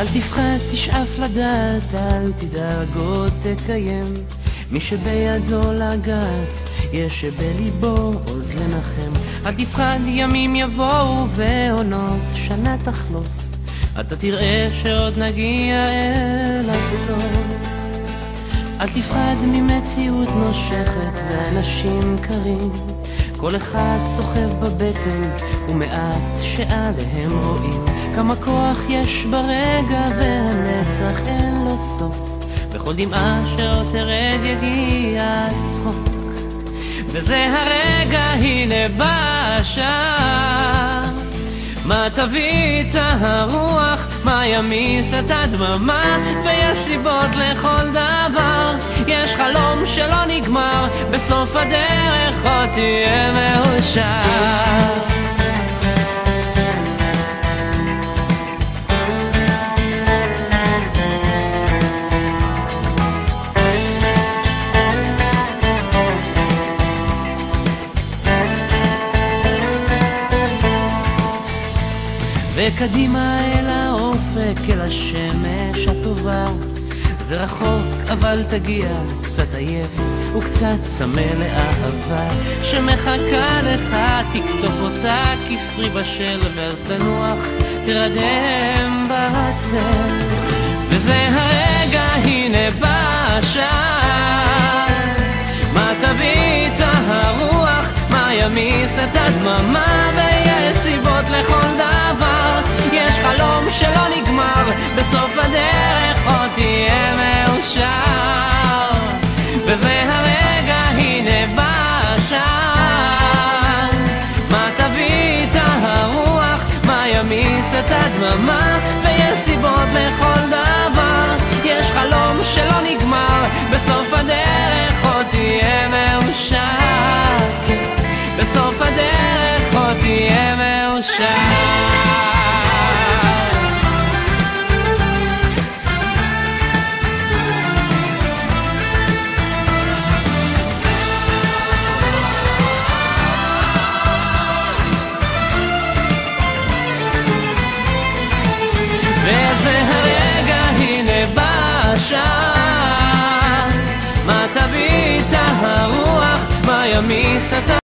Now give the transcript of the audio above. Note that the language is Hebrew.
אל תפחד, תשאף לדעת, אל תדאג עוד תקיים. מי שבידו לגעת, יש שבליבו עוד לנחם. אל תפחד, ימים יבואו ועונות שנה תחלוף, אתה תראה שעוד נגיע אל הסוף. אל תפחד ממציאות נושכת ואנשים קרים, כל אחד סוחב בבטן ומעט שעליהם רואים. כמה כוח יש ברגע והנצח אין לו סוף, בכל דמעה שעוד תרד יגיע הצחוק. וזה הרגע, הנה בא השעה, מה תביא את הרוח, מה ימיס את הדממה. ויש סיבות לכל דבר, יש חלום שלא נגמר, בסוף הדרך עוד תהיה מאושר. וקדימה אל האופק, אל השמש הטובה. זה רחוק אבל תגיע, קצת עייף וקצת צמא לאהבה שמחכה לך. תקטוף אותה כפרי בשל, ואז תנוח, תרדם בצל. וזה הרגע, הנה בא השעה, מה תביא את הרוח, מה ימיס את הדממה. ויש סיבות לכל דבר, יש חלום שלא נגמר, בסוף הדרך עוד תהיה מאושר. וזה הרגע, הנה בא השעה, מה תביא את הרוח, מה ימיס את הדממה. ויש סיבות לכל דבר, יש חלום שלא נגמר, בסוף הדרך עוד תהיה מאושר. בסוף הדרך עוד תהיה מאושר. וזה הרגע, הנה בא השעה, מה תביא את הרוח, מה ימיס את